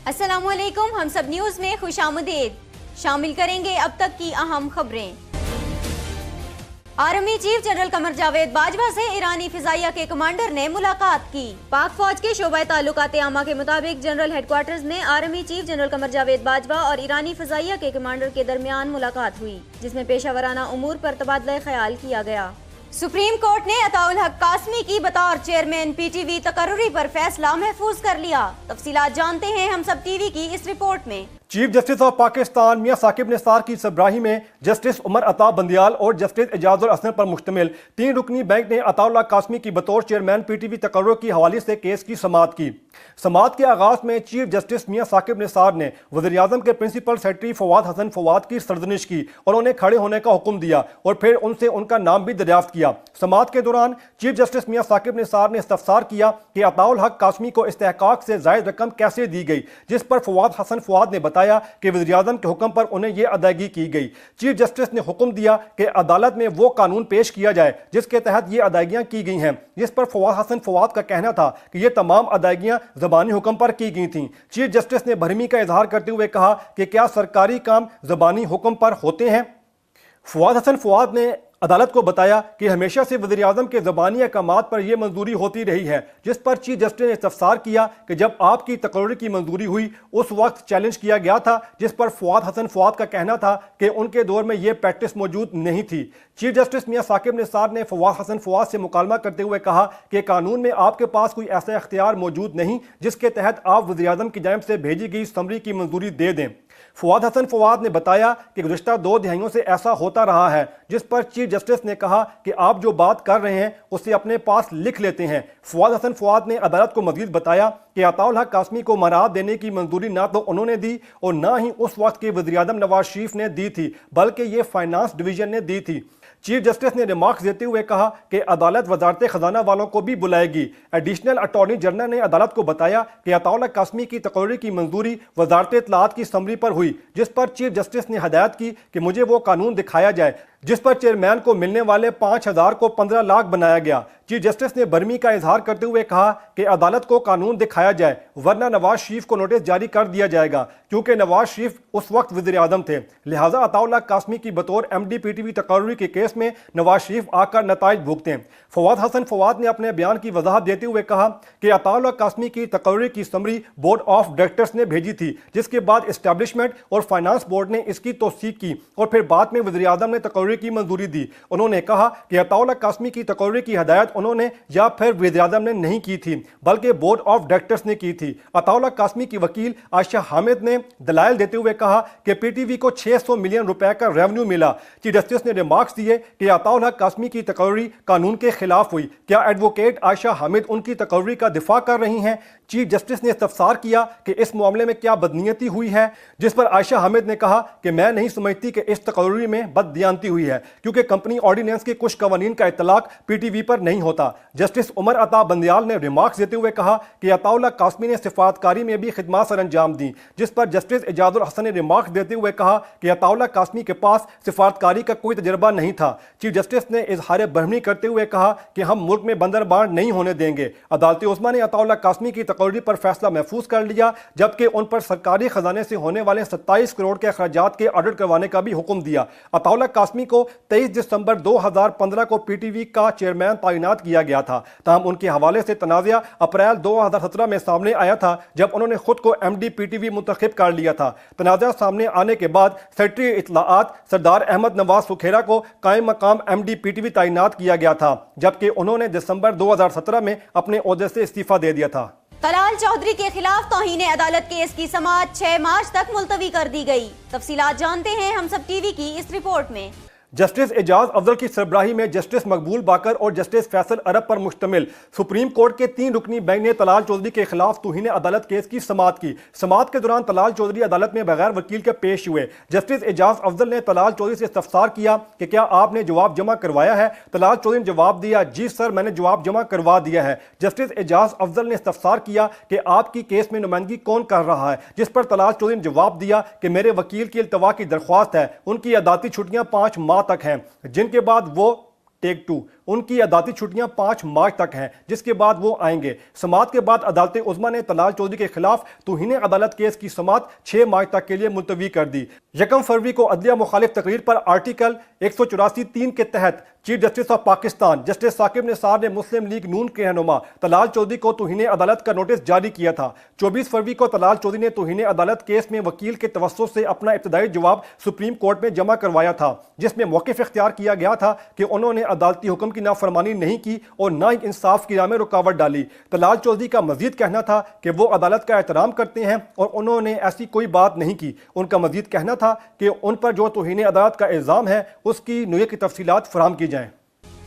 अस्सलाम वालेकुम। हम सब न्यूज़ में खुशामदीद। शामिल करेंगे अब तक की अहम खबरें। Army chief general Qamar Javed Bajwa से ईरानी फिजाइया के कमांडर ने मुलाकात की। पाक फौज के शोबा ताल्लुकात आमा के मुताबिक जनरल हेडक्वार्टर्स में army chief general Qamar Javed Bajwa और ईरानी फिजाइया के कमांडर के दरमियान मुलाकात हुई, जिसमें पेशावराना उमूर पर तबादला ख्याल किया गया। सुप्रीम कोर्ट ने अताउल हक कासमी की बतौर चेयरमैन पीटीवी तकर्रुरी पर फैसला महफूज कर लिया। तफसीलात जानते हैं हम सब टीवी की इस रिपोर्ट में। चीफ जस्टिस ऑफ पाकिस्तान मियां साकिब निसार की सरबराही में जस्टिस उमर अता बंदियाल और जस्टिस एजाजुल हसन पर मुश्तमिल 3 रुकनी बेंच ने अताउल हक कासमी की बतौर चेयरमैन पीटीवी तकर्रुर की हवाले से केस की समाअत की। समाअत के आगाज में चीफ जस्टिस मियां साकिब निसार ने वज़ीर-ए-आज़म के प्रिंसिपल सेक्रेटरी फवाद हसन फवाद की सरजनिश की और उन्हें खड़े होने का हुक्म दिया और फिर उनसे उनका नाम भी दरियाफ्त किया। समाअत के दौरान चीफ जस्टिस मियां साकिब निसार ने इस्तफसार किया कि अताउल हक कासमी को इस्तेहकाक से ज़ायद रकम कैसे दी गई, जिस पर फवाद हसन फवाद ने बताया कि वज़ीर-ए-आज़म के हुक्म पर उन्हें यह अदायगी की गई। चीफ जस्टिस ने हुक्म दिया कि अदालत में वो कानून पेश किया जाए जिसके तहत ये अदायगियां की गई हैं, जिस पर फवाद हसन फवाद का कहना था कि ये तमाम अदायगियां ज़बानी हुक्म पर की गई थीं। चीफ जस्टिस ने भरमी का इजहार करते हुए कहा कि क्या सरकारी काम ज़बानी हुक्म पर होते हैं। फवाद हसन फवाद ने अदालत को बताया कि हमेशा से वज़ीर-ए-आज़म के ज़बानी अहकामात पर यह मंजूरी होती रही है, जिस पर चीफ जस्टिस ने इस्तफसार किया कि जब आपकी तकर्री की मंजूरी हुई उस वक्त चैलेंज किया गया था, जिस पर फवाद हसन फवाद का कहना था कि उनके दौर में यह प्रैक्टिस मौजूद नहीं थी। चीफ जस्टिस मियां साकिब निसार ने फवाद हसन फवाद से मुकालमा करते हुए कहा कि कानून में आपके पास कोई ऐसा इख्तियार मौजूद नहीं जिसके तहत आप वज़ीर-ए-आज़म की जानिब से भेजी गई समरी की मंजूरी दे दें। फवाद हसन फवाद ने बताया कि गुज़िश्ता 2 दहाइयों से ऐसा होता रहा है, जिस पर चीफ जस्टिस ने कहा कि आप जो बात कर रहे हैं उसे अपने पास लिख लेते हैं। फवाद हसन फवाद ने अदालत को मज़ीद बताया कि अताउल हक कासमी को मराहत देने की मंजूरी ना तो उन्होंने दी और ना ही उस वक्त के वज़ीर-ए-आज़म नवाज शरीफ ने दी थी, बल्कि ये फाइनेंस डिवीजन ने दी थी। चीफ जस्टिस ने रिमार्क्स देते हुए कहा कि अदालत वजारत खजाना वालों को भी बुलाएगी। एडिशनल अटॉर्नी जनरल ने अदालत को बताया कि अताउल हक कासमी की तकर्री की मंजूरी वजारत इत्तलाआत की समरी पर हुई, जिस पर चीफ जस्टिस ने हदायत की कि मुझे वो कानून दिखाया जाए जिस पर चेयरमैन को मिलने वाले 5,000 को 15 लाख बनाया गया। चीफ जस्टिस ने बर्मी का इजहार करते हुए कहा कि अदालत को कानून दिखाया जाए, वरना नवाज शरीफ को नोटिस जारी कर दिया जाएगा, क्योंकि नवाज शरीफ उस वक्त वज़ीर-ए-आज़म थे। लिहाजा अताउल हक कासमी की बतौर MD पीटीवी तकर्री के केस में नवाज शरीफ आकर नताइज भुगतें। फवाद हसन फवाद ने अपने बयान की वजाहत देते हुए कहा कि अताउल हक कासमी की तकर्री की समरी बोर्ड ऑफ डायरेक्टर्स ने भेजी थी, जिसके बाद इस्टेब्लिशमेंट और फाइनेंस बोर्ड ने इसकी तौसीक की और फिर बाद में वज़ीर-ए-आज़म ने तकर्री की मंजूरी दी। उन्होंने कहा कि अताउल हक कासमी की तकर्री की हदायत उन्होंने या फिर वज़ीर-ए-आज़म ने नहीं की थी, बल्कि बोर्ड ऑफ डायरेक्टर्स ने की थी। अताउल हक कासमी की वकील आयशा हामिद ने दलाइल देते हुए कहा कि पीटीवी को 600 मिलियन रुपए का रेवेन्यू मिला। चीफ जस्टिस ने रिमार्क्स दिए कि अताउल हक कासमी की तकर्री कानून के खिलाफ हुई। क्या एडवोकेट आयशा हामिद उनकी तकर्री का दिफा कर रही हैं? चीफ जस्टिस ने इस्तफसार किया कि इस मामले में क्या बदनीयती हुई है, जिस पर आयशा हामिद ने कहा कि मैं नहीं समझती कि इस तकर्री में बददियानती हुई है, क्योंकि कंपनी ऑर्डिनेंस के कुछ कवानीन का इतलाक पीटीवी पर नहीं होता। जस्टिस उमर अता बंदियाल ने रिमार्क्स देते हुए कहा कि अताउल हक कासमी ने सिफारतकारी में भी खिदमत सर अंजाम दी, जिस पर जस्टिस एजाजुल हसन ने रिमार्क्स देते हुए कहा कि अताउल हक कासमी के पास सिफारतकारी का कोई तजर्बा नहीं था। चीफ जस्टिस ने इजहार बरहमी करते हुए कहा कि हम मुल्क में बंदरबांट नहीं होने देंगे। अदालत उस्मा ने अताउल हक कासमी की तकर्री पर फैसला महफूज कर लिया, जबकि उन पर सरकारी खजाने से होने वाले 27 करोड़ के अखराजात के ऑडिट करवाने का भी हुक्म दिया। अताउल हक कासमी को 23 दिसंबर 2015 को पीटीवी का चेयरमैन तैनात किया गया था। ताहम उनके हवाले से तनाज़ा अप्रैल 2017 में सामने आया था, जब उन्होंने खुद को MD पीटीवी मुंतखब कर लिया था। तनाज़ा सामने आने के बाद सेक्रेटरी इत्तलाआत सरदार अहमद नवाज सुखेरा को कायम मकाम MD पीटीवी तैनात किया गया था, जबकि उन्होंने दिसंबर 2017 में अपने ओहदे से इस्तीफा दे दिया था। तलाल चौधरी के खिलाफ तौहीन अदालत केस की समाअत 6 मार्च तक मुलतवी कर दी गई। तफसीलात जानते हैं हम सब टीवी की इस रिपोर्ट में। जस्टिस एजाज अफजल की सरबराही में जस्टिस मकबूल बाकर और जस्टिस फैसल अरब पर मुश्तमिल सुप्रीम कोर्ट के 3 रुकनी बेंच ने तलाल चौधरी के खिलाफ तौहीन अदालत केस की समाअत की। समाअत के दौरान तलाल चौधरी अदालत में बगैर वकील के पेश हुए। जस्टिस एजाज अफजल ने तलाल चौधरी से इस्तफसार किया कि क्या आपने जवाब जमा करवाया है। तलाल चौधरी ने जवाब दिया, जी सर मैंने जवाब जमा करवा दिया है। जस्टिस एजाज अफजल ने इस्तफसार किया कि आपकी केस में नुमाइंदगी कौन कर रहा है, जिस पर तलाल चौधरी ने जवाब दिया कि मेरे वकील की इल्तवा की दरख्वास्त है। उनकी अदालती छुट्टियां 5 माह तक हैं, जिनके बाद वो टेक 2। उनकी अदालती छुट्टियां 5 मार्च तक हैं, जिसके बाद वो आएंगे। समाअत के बाद अदालत उज़्मा ने तलाल चौधरी के खिलाफ तौहीन अदालत केस की समाअत 6 मार्च तक के लिए मुलतवी कर दी। 1 फरवरी को अदलिया मुखालिफ तकरीर पर आर्टिकल 184(3) के तहत Chief Justice of Pakistan Justice Saqib Nisar ने मुस्लिम लीग नून के रहनुमा तलाल चौधरी को तौहीन अदालत का नोटिस जारी किया था। 24 फरवरी को तलाल चौधरी ने तौहीन अदालत केस में वकील के तवस्सुत से अपना इब्तदाई जवाब सुप्रीम कोर्ट में जमा करवाया था, जिसमें मौक़िफ़ इख्तियार किया गया था कि उन्होंने अदालती हुक्म की नाफरमानी नहीं की और ना ही इंसाफ की राह में रुकावट डाली। तलाल चौधरी का मजीद कहना था कि वो अदालत का एहतराम करते हैं और उन्होंने ऐसी कोई बात नहीं की। उनका मजीद कहना था कि उन पर जो तौहीन अदालत का इल्ज़ाम है उसकी नुए की तफसीलात फराहम की जाएँ।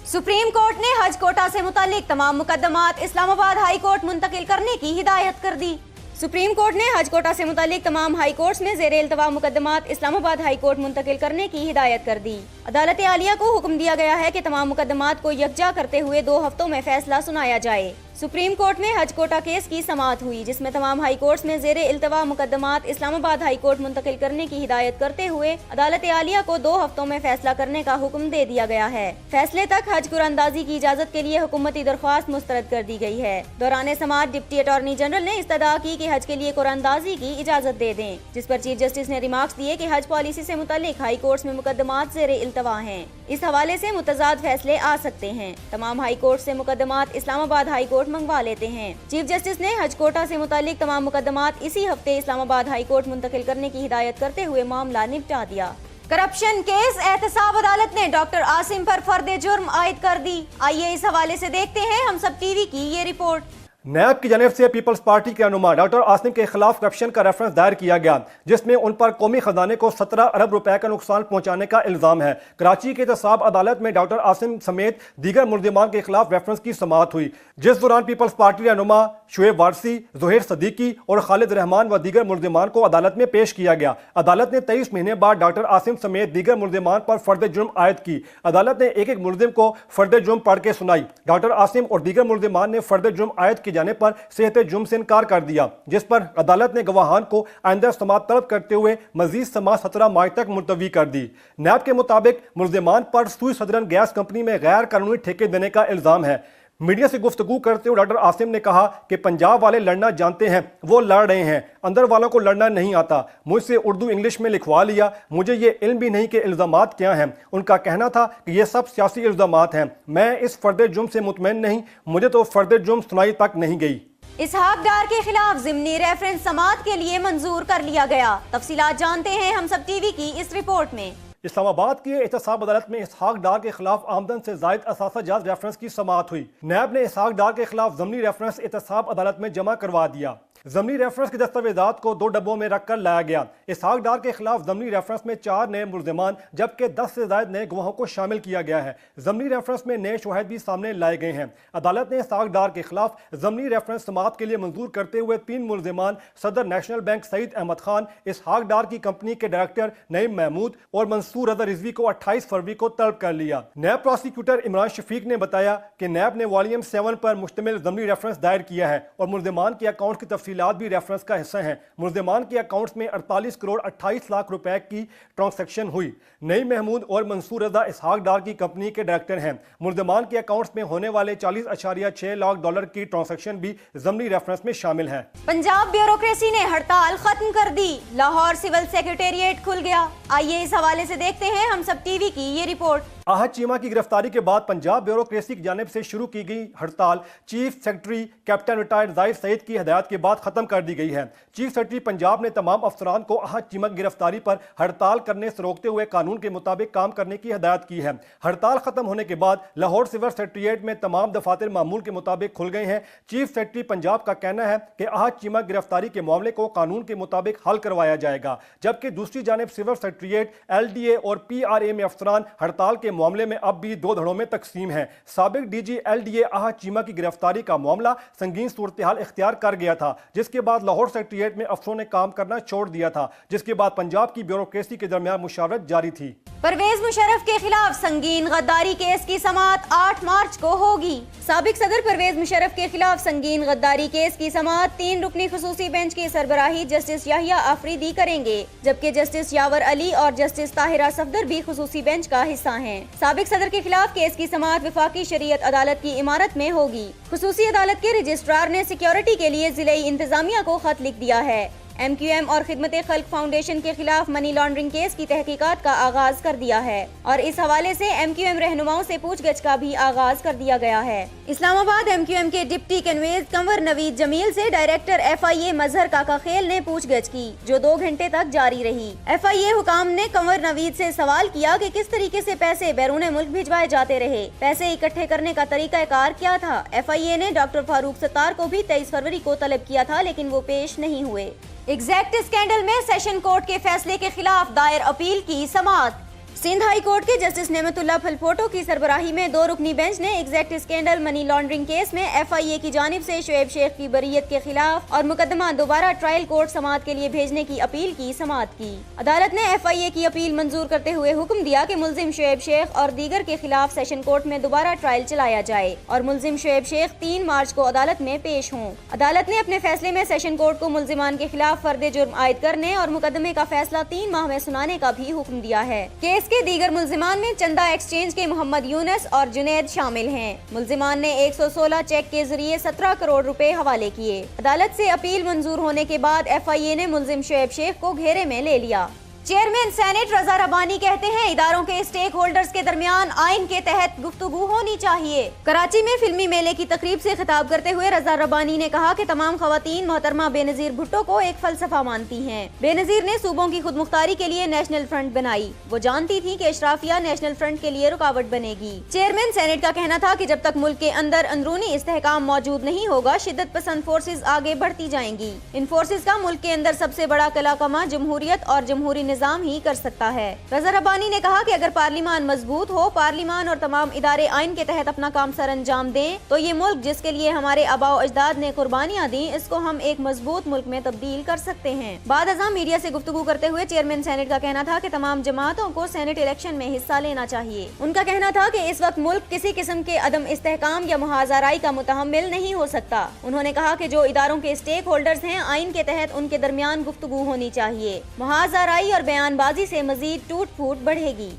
सुप्रीम कोर्ट ने हज कोटा से मुतालिक तमाम मुकदमात इस्लामाबाद हाई कोर्ट मुंतकिल करने की हिदायत कर दी। सुप्रीम कोर्ट ने हज कोटा से मुतालिक तमाम हाई कोर्ट्स में ज़ेरे इल्तवा मुकदमात इस्लामाबाद हाई कोर्ट मुंतकिल करने की हिदायत कर दी। अदालत आलिया को हुक्म दिया गया है कि तमाम मुकदमात को यकजा करते हुए 2 हफ्तों में फैसला सुनाया जाए। सुप्रीम कोर्ट में हज कोटा केस की समाअत हुई, जिसमें तमाम हाई कोर्ट्स में ज़ेरे इल्तवा मुकदमात इस्लामाबाद हाई कोर्ट मुंतकिल करने की हिदायत करते हुए अदालत आलिया को 2 हफ्तों में फैसला करने का हुक्म दे दिया गया है। फैसले तक हज कुरानंदाजी की इजाजत के लिए हुकूमती दरख्वास्त मुस्तरद कर दी गई है। दौरान समाअत डिप्टी अटॉर्नी जनरल ने इस्तदा की कि हज के लिए कुरानंदाजी की इजाजत दे दें, जिस पर चीफ जस्टिस ने रिमार्क्स दिए कि हज पॉलिसी से मुतालिक हाई कोर्ट्स में मुकदमात ज़ेरे इल्तवा हैं, इस हवाले से मुतजाद फैसले आ सकते हैं। तमाम हाई कोर्ट से मुकदमात इस्लामाबाद हाई कोर्ट मंगवा लेते हैं। चीफ जस्टिस ने हज कोटा से मुतालिक तमाम मुकदमात इसी हफ्ते इस्लामाबाद हाई कोर्ट मुंतकिल करने की हिदायत करते हुए मामला निपटा दिया। करप्शन केस एहतसाब अदालत ने डॉक्टर आसिम पर फर्द जुर्म आयद कर दी। आइए इस हवाले से देखते हैं हम सब टीवी की ये रिपोर्ट। नैब की जानिब से पीपल्स पार्टी के रहनुमा डॉक्टर आसिम के खिलाफ करप्शन का रेफरेंस दायर किया गया, जिसमें उन पर कौमी खजाने को 17 अरब रुपए का नुकसान पहुंचाने का इल्जाम है। कराची के एहतसाब अदालत में डॉक्टर आसिम समेत दीगर मुल्जिमान के खिलाफ रेफरेंस की समाअत हुई, जिस दौरान पीपल्स पार्टी रहनुमा शुएब वारसी, ज़ुहैर सदीकी और खालिद रहमान व दीगर मुल्जिमान को अदालत में पेश किया गया। अदालत ने 23 महीने बाद डॉक्टर आसिम समेत दीगर मुल्जिमान पर फर्द जुर्म आयद की। अदालत ने एक एक मुल्जिम को फर्द जुर्म पढ़ के सुनाई। डॉक्टर आसिम और दीगर मुल्जिमान ने फर्द जुर्म आयद किए जाने पर सेहत जुर्म से इनकार कर दिया, जिस पर अदालत ने गवाहान को आइंदा समाअत तलब करते हुए मजीद समाअत 17 मार्च तक मुलतवी कर दी। नैब के मुताबिक मुल्जिमान पर सुई सदरन गैस कंपनी में गैर कानूनी ठेके देने का इल्जाम है। मीडिया से गुफ्तगू करते हुए डॉक्टर आसिम ने कहा कि पंजाब वाले लड़ना जानते हैं, वो लड़ रहे हैं, अंदर वालों को लड़ना नहीं आता। मुझसे उर्दू इंग्लिश में लिखवा लिया, मुझे ये इल्म भी नहीं कि इल्ज़ामात क्या हैं। उनका कहना था कि ये सब सियासी इल्ज़ामात हैं, मैं इस फर्द जुर्म से मुतमईन नहीं, मुझे तो फर्द जुर्म सुनाई तक नहीं गई। इसहाक डार के खिलाफ ज़िमनी रेफरेंस समाअत के लिए मंजूर कर लिया गया। तफसीलात जानते हैं हम सब टीवी की इस रिपोर्ट में। इस्लामाबाद की एहतसाब अदालत में इसहाक डार के खिलाफ आमदन से जायद असासा जात रेफरेंस की समाअत हुई। नैब ने इसहाक डार के खिलाफ ज़मनी रेफरेंस एहतसाब अदालत में जमा करवा दिया। ज़मनी रेफरेंस के दस्तावेजात को 2 डब्बों में रख कर लाया गया। इसहाक डार के खिलाफ ज़मनी रेफरेंस में 4 नए मुल्ज़िमान जबकि 10 से ज़ायद नए गवाहों को शामिल किया गया है। ज़मनी रेफरेंस में नए शवाहिद भी सामने लाए गए हैं। अदालत ने इसहाक डार के खिलाफ ज़मनी रेफरेंस समाअत के लिए मंजूर करते हुए 3 मुल्ज़िमान सदर नेशनल बैंक सईद अहमद खान, इसहाक डार की कंपनी के डायरेक्टर नईम महमूद और मंसूर रज़ा रिजवी को 28 फरवरी को तलब कर लिया। नैब प्रोसिक्यूटर इमरान शफीक ने बताया कि नैब ने वॉल्यूम 7 पर मुश्तमिल ज़मनी रेफरेंस दायर किया है और मुल्ज़िमान के अकाउंट की तफसीलात भी रेफरेंस का हिस्सा हैं। मुल्ज़िमान के अकाउंट्स में 48 करोड़ 28 लाख रुपए की ट्रांसैक्शन हुई। नईम महमूद और मंसूर रज़ा इसहाक डार की कंपनी के डायरेक्टर हैं। मुल्ज़िमान के अकाउंट्स में होने वाले 40.6 लाख डॉलर की ट्रांसैक्शन भी ज़मनी रेफरेंस में शामिल है। पंजाब ब्यूरोक्रेसी ने हड़ताल खत्म कर दी, लाहौर सिविल सेक्रेटेरिएट खुल गया। आइए इस हवाले से देखते हैं हम सब टीवी की ये रिपोर्ट। आहद चीमा की गिरफ्तारी के बाद पंजाब ब्यूरोक्रेसी की जानिब से शुरू की गई हड़ताल चीफ सेक्रेटरी कैप्टन रिटायर्ड ज़ाहिर सईद की हिदायत के बाद खत्म कर दी गई है। चीफ सेक्रेटरी पंजाब ने तमाम अफसरान को आहद चीमा की गिरफ्तारी पर हड़ताल करने से रोकते हुए कानून के मुताबिक काम करने की हिदायत की है। हड़ताल खत्म होने के बाद लाहौर सिविल सेक्रेटेरिएट में तमाम दफातर मामूल के मुताबिक खुल गए हैं। चीफ सेक्रेटरी पंजाब का कहना है कि आहद चीमा गिरफ्तारी के मामले को कानून के मुताबिक हल करवाया जाएगा, जबकि दूसरी जानिब सिविल सेक्रेटेरिएट, LDA और PRA में अफसरान हड़ताल के मामले में अब भी 2 धड़ों में तकसीम है। साबिक DG LDA आहद चीमा की गिरफ्तारी का मामला संगीन सूरत-ए-हाल इख्तियार कर गया था, जिसके बाद लाहौर सेक्रेटेरिएट में अफसरों ने काम करना छोड़ दिया था, जिसके बाद पंजाब की ब्यूरोक्रेसी के दरमियान मुशावरत जारी थी। परवेज मुशर्रफ के खिलाफ संगीन गद्दारी केस की समाअत 8 मार्च को होगी। साबिक सदर परवेज मुशर्रफ के खिलाफ संगीन गद्दारी केस की समाअत 3 रुकनी खुसूसी बेंच की सरबराही जस्टिस याहिया आफरीदी करेंगे, जबकि जस्टिस यावर अली انصاری اور جسٹس طاہرہ صفدر بھی خصوصی بینچ کا حصہ ہیں۔ سابق صدر کے خلاف کیس کی سماعت وفاقی شریعت عدالت کی عمارت میں ہوگی۔ خصوصی عدالت کے رجسٹرار نے سیکیورٹی کے لیے ضلعی انتظامیہ کو خط لکھ دیا ہے۔ ایم کیو ایم اور خدمت خلق فاؤنڈیشن کے خلاف منی لانڈرنگ کیس کی تحقیقات کا آغاز کر دیا ہے اور اس حوالے سے ایم کیو ایم رہنماؤں سے پوچھ گچھ کا بھی آغاز کر دیا گیا ہے۔ اسلام آباد ایم کیو ایم کے ڈپٹی کنوینر کنور نوید جمیل سے ڈائریکٹر ایف آئی اے مظہر کاکا خیل نے پوچھ گچھ کی، جو 2 گھنٹے تک جاری رہی۔ ایف آئی اے حکام نے کنور نوید سے سوال کیا کہ کس طریقے سے پیسے بیرون ملک بھجوائے جاتے رہے، پیسے اکٹھے کرنے کا طریقہ کار کیا تھا۔ ایف آئی اے نے ڈاکٹر فاروق ستار کو بھی 23 فروری کو طلب کیا تھا لیکن وہ پیش نہیں ہوئے۔ ایگزیکٹ اسکینڈل میں سیشن کورٹ کے فیصلے کے خلاف دائر اپیل کی سماعت۔ سندھ ہائی کورٹ کے جسٹس نعمت اللہ پھلپوٹو کی سربراہی میں 2 رکنی بینچ نے Axact scandal money laundering case میں ایف آئی اے کی جانب سے شعیب شیخ کی بریت کے خلاف اور مقدمہ دوبارہ ٹرائل کورٹ سماعت کے لیے بھیجنے کی اپیل کی سماعت کی۔ عدالت نے ایف آئی اے کی اپیل منظور کرتے ہوئے حکم دیا کہ ملزم شعیب شیخ اور دیگر کے خلاف سیشن کورٹ میں دوبارہ ٹرائل چلایا جائے اور ملزم شعیب شیخ 3 مارچ کو عدالت میں پیش ہوں۔ عدالت نے اپنے فیصلے میں سیشن کورٹ کو ملزمان کے خلاف فرد جرم عائد کرنے اور مقدمے کا فیصلہ 3 ماہ میں سنانے کا بھی حکم دیا ہے۔ کیس کے دیگر ملزمان میں چندہ ایکسچینج کے محمد یونس اور جنید شامل ہیں۔ ملزمان نے 116 چیک کے ذریعے 17 کروڑ روپے حوالے کیے۔ عدالت سے اپیل منظور ہونے کے بعد ایف آئی اے نے ملزم شعیب شیخ کو گھیرے میں لے لیا۔ چیئرمین سینٹ رضا ربانی کہتے ہیں اداروں کے اسٹیک ہولڈرز کے درمیان آئین کے تحت گفتگو ہونی چاہیے۔ کراچی میں فلمی میلے کی تقریب سے خطاب کرتے ہوئے رضا ربانی نے کہا کہ تمام خواتین محترمہ بے نظیر بھٹو کو ایک فلسفہ مانتی ہیں۔ بے نظیر نے صوبوں کی خود مختاری کے لیے نیشنل فرنٹ بنائی، وہ جانتی تھی کہ اشرافیہ نیشنل فرنٹ کے لیے رکاوٹ بنے گی۔ چیئرمین سینٹ کا کہنا تھا کہ جب تک ملک کے اندر اندرونی استحکام موجود نہیں ہوگا شدت پسند فورسز آگے بڑھتی جائیں گی۔ ان فورسز کا ملک کے اندر سب سے بڑا کلاکما جمہوریت اور جمہوری نظام ہی کر سکتا ہے۔ رضا ربانی نے کہا کہ اگر پارلیمان مضبوط ہو، پارلیمان اور تمام ادارے آئین کے تحت اپنا کام سر انجام دیں تو یہ ملک جس کے لیے ہمارے آباء و اجداد نے قربانیاں دیں، اس کو ہم ایک مضبوط ملک میں تبدیل کر سکتے ہیں۔ بعد ازاں میڈیا سے گفتگو کرتے ہوئے چیئرمین سینٹ کا کہنا تھا کہ تمام جماعتوں کو سینٹ الیکشن میں حصہ لینا چاہیے۔ ان کا کہنا تھا کہ اس وقت ملک کسی قسم کے عدم استحکام یا محاذ آرائی کا متحمل نہیں ہو سکتا۔ انہوں نے کہا کہ جو اداروں کے اسٹیک ہولڈرز ہیں آئین کے تحت ان کے درمیان گفتگو ہونی چاہیے۔ محاذ آرائی اور بیان بازی سے مزید ٹوٹ پھوٹ بڑھے گی۔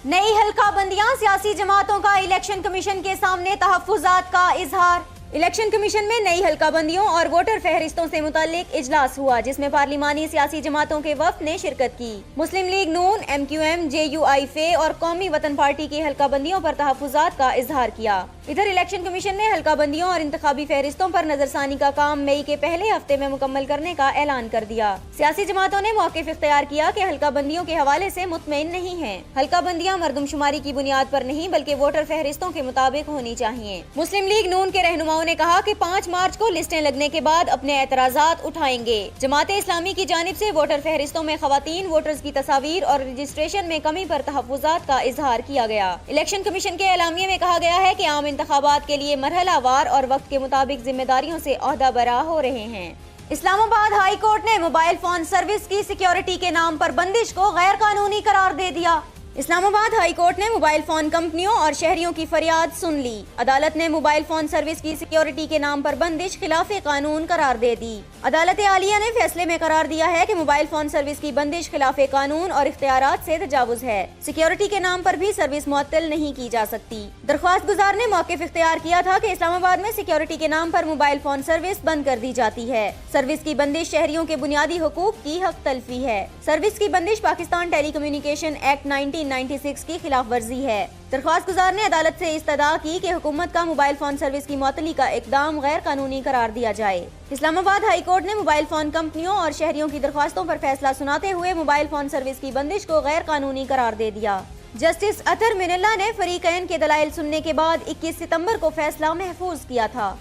نئی حلقہ بندیاں، سیاسی جماعتوں کا الیکشن کمیشن کے سامنے تحفظات کا اظہار۔ الیکشن کمیشن میں نئی حلقہ بندیوں اور ووٹر فہرستوں سے متعلق اجلاس ہوا جس میں پارلیمانی سیاسی جماعتوں کے وفد نے شرکت کی۔ مسلم لیگ نون، M Q M, J U I F اور قومی وطن پارٹی کی حلقہ بندیوں پر تحفظات کا اظہار کیا۔ ادھر الیکشن کمیشن نے حلقہ بندیوں اور انتخابی فہرستوں پر نظر ثانی کا کام مئی کے پہلے ہفتے میں مکمل کرنے کا اعلان کر دیا۔ سیاسی جماعتوں نے موقف اختیار کیا کہ حلقہ بندیوں کے حوالے سے مطمئن نہیں ہیں۔ حلقہ بندیاں مردم شماری کی بنیاد پر نہیں بلکہ ووٹر فہرستوں کے مطابق ہونی چاہیے۔ مسلم لیگ نون کے رہنماؤں نے کہا کہ 5 مارچ کو لسٹیں لگنے کے بعد اپنے اعتراضات اٹھائیں گے۔ جماعت اسلامی کی جانب سے ووٹر فہرستوں میں خواتین ووٹرز کی تصاویر اور رجسٹریشن میں کمی پر تحفظات کا اظہار کیا گیا۔ الیکشن کمیشن کے اعلامیے میں کہا گیا ہے کہ عام انتخابات کے لیے مرحلہ وار اور وقت کے مطابق ذمہ داریوں سے عہدہ برا ہو رہے ہیں۔ اسلام آباد ہائی کورٹ نے موبائل فون سروس کی سیکیورٹی کے نام پر بندش کو غیر قانونی قرار دے دیا۔ اسلام آباد ہائی کورٹ نے موبائل فون کمپنیوں اور شہریوں کی فریاد سن لی۔ عدالت نے موبائل فون سروس کی سیکیورٹی کے نام پر بندش خلاف قانون قرار دے دی۔ عدالت عالیہ نے فیصلے میں قرار دیا ہے کہ موبائل فون سروس کی بندش خلاف قانون اور اختیارات سے تجاوز ہے۔ سیکیورٹی کے نام پر بھی سروس معطل نہیں کی جا سکتی۔ درخواست گزار نے موقف اختیار کیا تھا کہ اسلام آباد میں سیکیورٹی کے نام پر موبائل فون سروس بند کر دی جاتی ہے۔ سروس کی بندش شہریوں کے بنیادی حقوق کی حق تلفی ہے۔ سروس کی بندش پاکستان ٹیلی کمیونیکیشن ایکٹ 1996 کی خلاف ورزی ہے۔ درخواست گزار نے عدالت سے استدعا کی کہ حکومت کا موبائل فون سروس کی معطلی کا اقدام غیر قانونی قرار دیا جائے۔ اسلام آباد ہائی کورٹ نے موبائل فون کمپنیوں اور شہریوں کی درخواستوں پر فیصلہ سناتے ہوئے موبائل فون سروس کی بندش کو غیر قانونی قرار دے دیا۔ جسٹس اطہر من اللہ نے فریقین کے دلائل سننے کے بعد 21 ستمبر کو فیصلہ محفوظ کیا تھا۔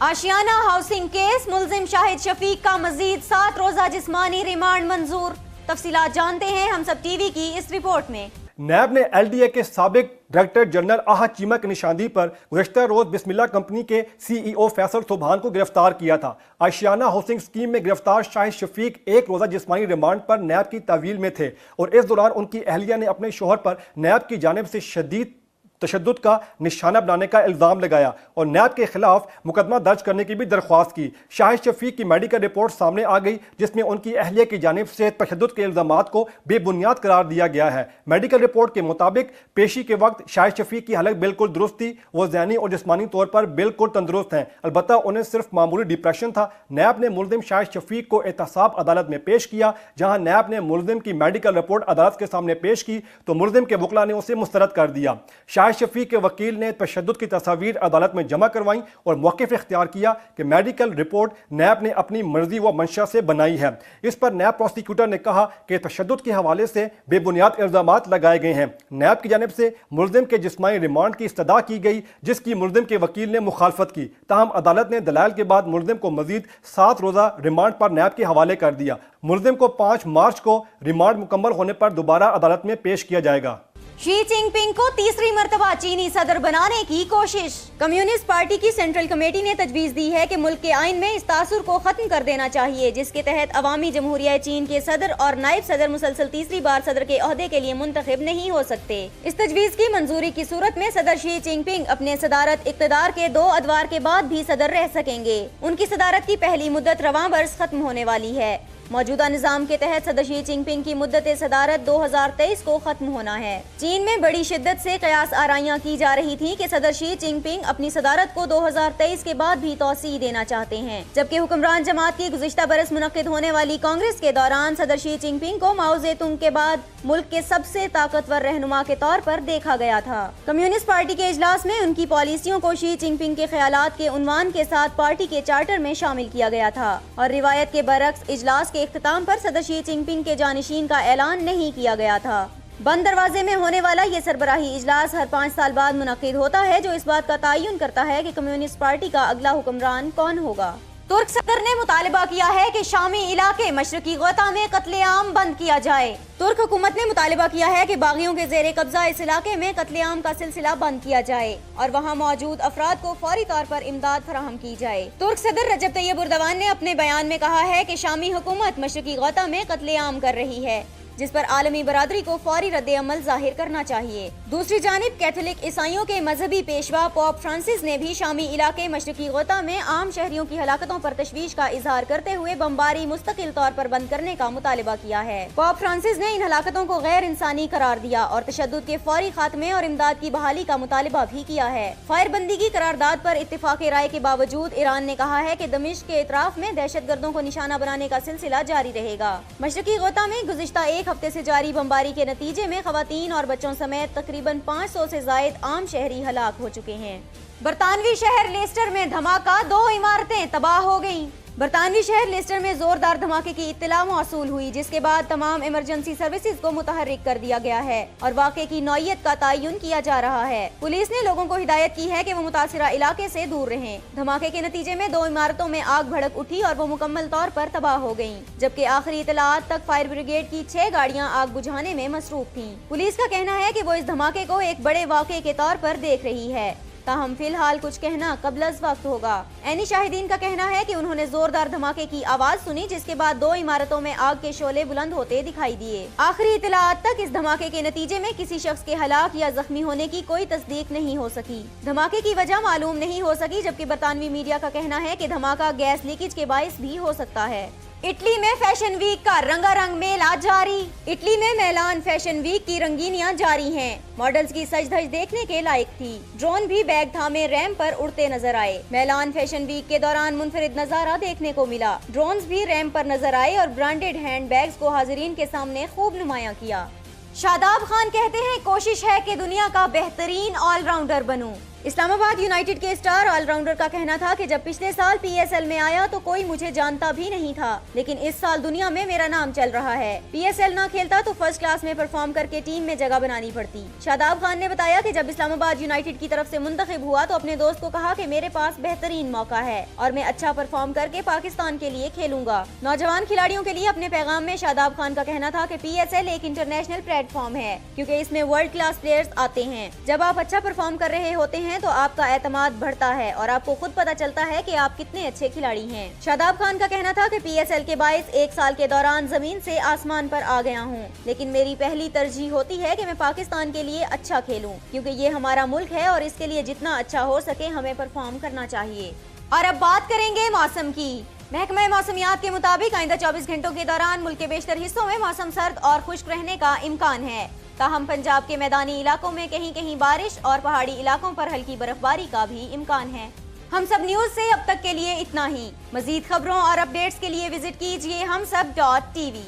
آشیانہ ہاؤسنگ کیس، ملزم شاہد شفیق کا مزید 7 روزہ جسمانی ریمانڈ منظور۔ تفصیلات جانتے ہیں ہم سب ٹی وی کی اس رپورٹ میں۔ نیب نے ایل ڈی اے کے سابق ڈائریکٹر جنرل آہا چیمہ کی نشاندہی پر گزشتہ روز بسم اللہ کمپنی کے سی ای او فیصل سبحان کو گرفتار کیا تھا۔ آشیانہ ہاؤسنگ اسکیم میں گرفتار شاہد شفیق 1 روزہ جسمانی ریمانڈ پر نیب کی تحویل میں تھے اور اس دوران ان کی اہلیہ نے اپنے شوہر پر نیب کی جانب سے شدید तशद्दुद का निशाना बनाने का इल्ज़ाम लगाया और नैब के खिलाफ मुकदमा दर्ज करने की भी दरख्वास्त की। शाहिद शफीक की मेडिकल रिपोर्ट सामने आ गई जिसमें उनकी अहलिया की जानिब से तशद्दुद के इल्ज़ामात को बेबुनियाद करार दिया गया है। मेडिकल रिपोर्ट के मुताबिक पेशी के वक्त शाहिद शफीक की हालत बिल्कुल दुरुस्त थी, वो ज़हनी और जिस्मानी तौर पर बिल्कुल तंदुरुस्त हैं, अलबत्ता उन्हें सिर्फ मामूली डिप्रेशन था। नैब ने मुल्ज़िम शाहिद शफीक को एहतसाब अदालत में पेश किया। जहां नैब ने मुल्ज़िम की मेडिकल रिपोर्ट अदालत के सामने पेश की तो मुल्ज़िम के वकला ने उसे मुस्तरद कर दिया। शाहिद शफीक के वकील ने तशद्दुद की तस्वीर अदालत में जमा करवाई और मौक़िफ़ इख्तियार किया कि मेडिकल रिपोर्ट नैब ने अपनी मर्जी व मंशा से बनाई है। इस पर नैब प्रोसिक्यूटर ने कहा कि तशद्दुद के हवाले से बेबुनियाद इल्ज़ामात लगाए गए हैं। नैब की जानिब से मुल्ज़िम के जिस्मानी रिमांड की इस्तदा की गई जिसकी मुल्ज़िम के वकील ने मुखालफत की। ताहम अदालत ने दलाइल के बाद मुल्ज़िम को मजीद 7 रोज़ा रिमांड पर नैब के हवाले कर दिया। मुल्ज़िम को 5 मार्च को रिमांड मुकम्मल होने पर दोबारा अदालत में पेश किया जाएगा। शी जिनपिंग को तीसरी मर्तबा चीनी सदर बनाने की कोशिश। कम्युनिस्ट पार्टी की सेंट्रल कमेटी ने तजवीज़ दी है कि मुल्क के आइन में इस तासुर को खत्म कर देना चाहिए जिसके तहत अवामी जमहूरिया चीन के सदर और नायब सदर मुसलसल तीसरी बार सदर के ओहदे के लिए मुंतखब नहीं हो सकते। इस तजवीज़ की मंजूरी की सूरत में सदर शी जिनपिंग अपने सदारत इक़्तिदार के 2 अदवार के बाद भी सदर रह सकेंगे। उनकी सदारत की पहली मुद्दत रवां बरस खत्म होने वाली है। मौजूदा निज़ाम के तहत सदर शी जिनपिंग की मुद्दत सदारत 2023 को खत्म होना है। चीन में बड़ी शिद्दत से कयास आराइयां की जा रही थी कि सदर शी जिनपिंग अपनी सदारत को 2023 के बाद भी तौसीह देना चाहते हैं, जबकि हुक्मरान जमात की गुज़िश्ता बरस मुनक्किद होने वाली कांग्रेस के दौरान सदर शी जिनपिंग को माओ ज़ेतुंग के बाद मुल्क के सबसे ताकतवर रहनुमा के तौर पर देखा गया था। कम्युनिस्ट पार्टी के इजलास में उनकी पॉलिसियों को शी जिनपिंग के ख्यालात के उन्वान के साथ पार्टी के चार्टर में शामिल किया गया था और रिवायत के बरक्स इजलास के इख्तिताम पर सदर शी जिनपिंग के जानिशीन का ऐलान नहीं किया गया था। बंद दरवाजे में होने वाला ये सरबराही इजलास हर 5 साल बाद मुनक्किद होता है जो इस बात का तयन करता है कि कम्युनिस्ट पार्टी का अगला हुक्मरान कौन होगा। तुर्क सदर ने मुतालबा किया है कि शामी इलाके मशरकी गौता में कत्लेआम बंद किया जाए। तुर्क हुकूमत ने मुतालबा किया है कि बागियों के ज़ेरे कब्जा इस इलाके में कत्लेआम का सिलसिला बंद किया जाए और वहाँ मौजूद अफराद को फौरी तौर पर इमदाद फराहम की जाए। तुर्क सदर रजब तैयब एर्दोगान ने अपने बयान में कहा है कि शामी हुकूमत मशरकी गौता में कत्लेआम कर रही है जिस पर आलमी बरादरी को फौरी रद्द अमल जाहिर करना चाहिए। दूसरी जानिब कैथोलिक ईसाइयों के मजहबी पेशवा पोप फ्रांसिस ने भी शामी इलाके मशरकी गौता में आम शहरियों की हलाकतों पर तशवीश का इजहार करते हुए बमबारी मुस्तकिल तौर पर बंद करने का मुतालबा किया है। पोप फ्रांसिस ने इन हलाकतों को गैर इंसानी करार दिया और तशद्दुद के फौरी खात्मे और इमदाद की बहाली का मुतालबा भी किया है। फायरबंदी की करारदाद पर इत्तिफाक राय के बावजूद ईरान ने कहा है कि दमिश्क के इतराफ में दहशत गर्दों को निशाना बनाने का सिलसिला जारी रहेगा। मशरकी गौता में गुज़िश्ता एक हफ्ते से जारी बमबारी के नतीजे में खवातीन और बच्चों समेत तकरीबन 500 से जायद आम शहरी हलाक हो चुके हैं। बरतानवी शहर लेस्टर में धमाका, 2 इमारतें तबाह हो गईं। बरतानवी शहर लेस्टर में जोरदार धमाके की इत्तला मौसूल हुई जिसके बाद तमाम इमरजेंसी सर्विसेज को मुतहर्रिक कर दिया गया है और वाक़े की नौयत का तयन किया जा रहा है। पुलिस ने लोगों को हिदायत की है कि वो मुतासिरा इलाके से दूर रहें। धमाके के नतीजे में 2 इमारतों में आग भड़क उठी और वो मुकम्मल तौर पर तबाह हो गयी, जबकि आखिरी इतलात तक फायर ब्रिगेड की 6 गाड़ियाँ आग बुझाने में मसरूफ थीं। पुलिस का कहना है कि वो इस धमाके को एक बड़े वाक़े के तौर पर देख रही है, ताहम फिलहाल कुछ कहना कबल अज़ वक्त होगा। ऐनी शाहिदीन का कहना है कि उन्होंने जोरदार धमाके की आवाज सुनी जिसके बाद 2 इमारतों में आग के शोले बुलंद होते दिखाई दिए। आखिरी इत्तलात तक इस धमाके के नतीजे में किसी शख्स के हलाक या जख्मी होने की कोई तस्दीक नहीं हो सकी। धमाके की वजह मालूम नहीं हो सकी, जबकि बरतानवी मीडिया का कहना है कि धमाका गैस लीकेज के बाइस भी हो सकता है। इटली में फैशन वीक का रंगारंग मेला जारी। इटली में मैलान फैशन वीक की रंगीनियां जारी हैं। मॉडल्स की सज धज देखने के लायक थी। ड्रोन भी बैग थामे रैंप पर उड़ते नजर आए। मैलान फैशन वीक के दौरान मुनफरिद नजारा देखने को मिला। ड्रोन्स भी रैंप पर नजर आए और ब्रांडेड हैंड बैग्स को हाजिरीन के सामने खूब नुमाया किया। शादाब खान कहते हैं कोशिश है कि दुनिया का बेहतरीन ऑलराउंडर बनूं। इस्लामाबाद यूनाइटेड के स्टार ऑलराउंडर का कहना था कि जब पिछले साल PSL में आया तो कोई मुझे जानता भी नहीं था, लेकिन इस साल दुनिया में मेरा नाम चल रहा है। PSL ना खेलता तो फर्स्ट क्लास में परफॉर्म करके टीम में जगह बनानी पड़ती। शादाब खान ने बताया कि जब इस्लामाबाद यूनाइटेड की तरफ से मुंतखब हुआ तो अपने दोस्त को कहा कि मेरे पास बेहतरीन मौका है और मैं अच्छा परफॉर्म करके पाकिस्तान के लिए खेलूंगा। नौजवान खिलाड़ियों के लिए अपने पैगाम में शादाब खान का कहना था कि PSL एक इंटरनेशनल प्लेटफॉर्म है क्योंकि इसमें वर्ल्ड क्लास प्लेयर्स आते हैं। जब आप अच्छा परफॉर्म कर रहे होते हैं ہیں تو آپ کا اعتماد بڑھتا ہے اور آپ کو خود پتہ چلتا ہے کہ آپ کتنے اچھے کھلاڑی ہیں۔ شاداب خان کا کہنا تھا کہ PSL کے باعث ایک سال کے دوران زمین سے آسمان پر آ گیا ہوں، لیکن میری پہلی ترجیح ہوتی ہے کہ میں پاکستان کے لیے اچھا کھیلوں، کیونکہ یہ ہمارا ملک ہے اور اس کے لیے جتنا اچھا ہو سکے ہمیں پرفارم کرنا چاہیے۔ اور اب بات کریں گے موسم کی۔ محکمہ موسمیات کے مطابق آئندہ 24 گھنٹوں کے دوران ملک کے بیشتر حصوں میں موسم سرد اور خشک رہنے کا امکان ہے، تاہم پنجاب کے میدانی علاقوں میں کہیں کہیں بارش اور پہاڑی علاقوں پر ہلکی برف باری کا بھی امکان ہے۔ ہم سب نیوز سے اب تک کے لیے اتنا ہی۔ مزید خبروں اور اپڈیٹس کے لیے وزٹ کیجیے humsab.tv۔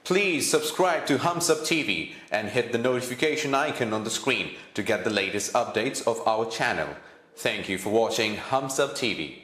Please subscribe to Humsab TV and hit the notification icon on the screen to get the latest updates of our channel. Thank you for watching Humsab TV.